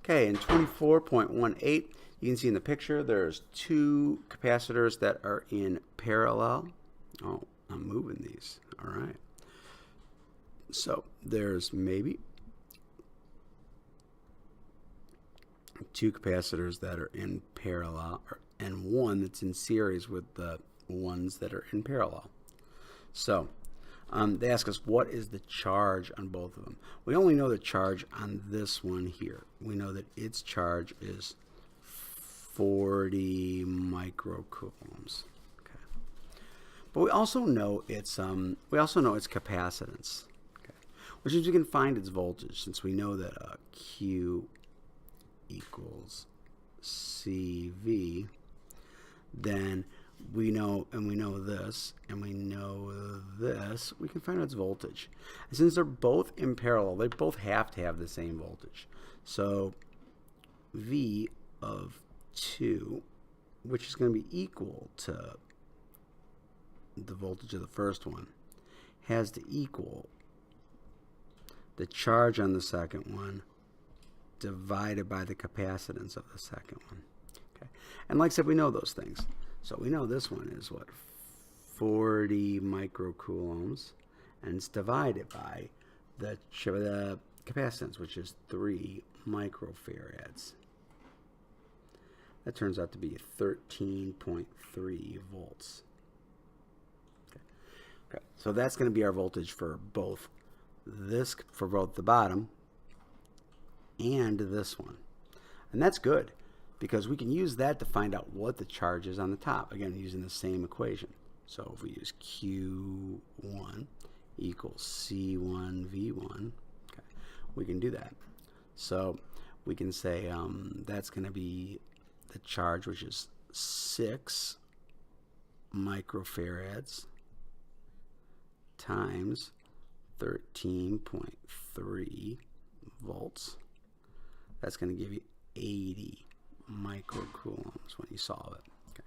Okay, in 24.18, you can see in the picture there's two capacitors that are in parallel. Oh, I'm moving these. All right. So there's maybe two capacitors that are in parallel and one that's in series with the ones that are in parallel. So they ask us what is the charge on both of them. We only know the charge on this one here. We know that its charge is 40 microcoulombs. Okay. But we also know its capacitance, okay, which means we can find its voltage since we know that Q equals CV. Then we know this, and we know this, we can find out its voltage. And since they're both in parallel, they both have to have the same voltage. So V of 2, which is going to be equal to the voltage of the first one, has to equal the charge on the second one divided by the capacitance of the second one. Okay. And like I said, we know those things. So we know this one is what, 40 microcoulombs, and it's divided by the capacitance, which is 3 microfarads. That turns out to be 13.3 volts. Okay. Okay. So that's going to be our voltage for both the bottom and this one. And that's good, because we can use that to find out what the charge is on the top, again using the same equation. So if we use Q1 equals C1V1, okay, we can do that. So we can say that's going to be the charge, which is 6 microfarads times 13.3 volts. That's going to give you 80 microcoulombs when you solve it. Okay.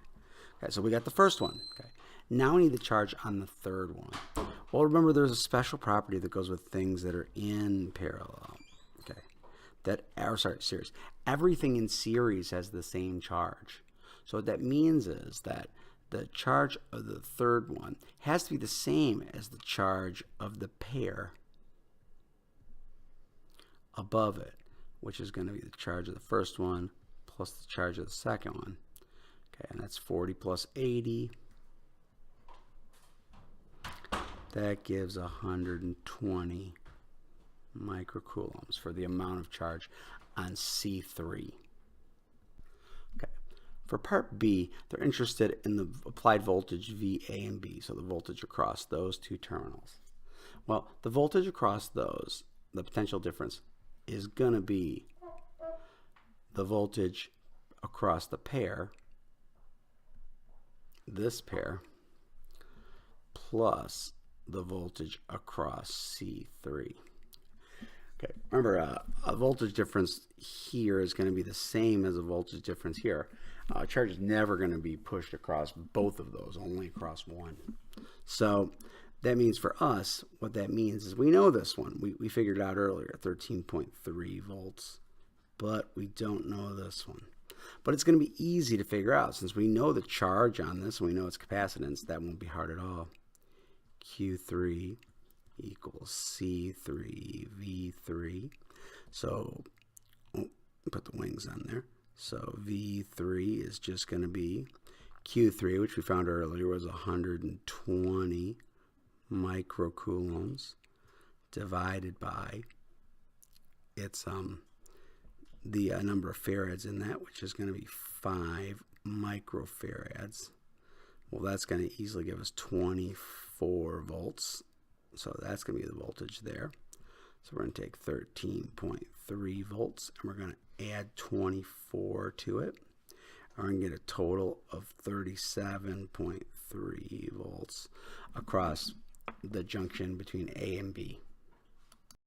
Okay, so we got the first one. Okay. Now we need the charge on the third one. Well, remember there's a special property that goes with things that are in parallel. Okay. Series. Everything in series has the same charge. So what that means is that the charge of the third one has to be the same as the charge of the pair above it, which is going to be the charge of the first one plus the charge of the second one. Okay, and that's 40 plus 80. That gives 120 microcoulombs for the amount of charge on C3. Okay. For part B, they're interested in the applied voltage VA and B, so the voltage across those two terminals. Well, the voltage across those, the potential difference, is going to be the voltage across the pair, this pair, plus the voltage across C3. Okay, remember a voltage difference here is going to be the same as a voltage difference here. Charge is never going to be pushed across both of those, only across one. So that means for us, what that means is we know this one. We figured it out earlier, 13.3 volts, but we don't know this one. But it's going to be easy to figure out since we know the charge on this and we know its capacitance. That won't be hard at all. Q3 equals C3V3. So put the wings on there. So V3 is just going to be Q3, which we found earlier was 120 microcoulombs divided by its the number of farads in that, which is going to be 5 microfarads. Well, that's going to easily give us 24 volts. So that's going to be the voltage there. So we're going to take 13.3 volts and we're going to add 24 to it. And we're going to get a total of 37.3 volts across the junction between A and B.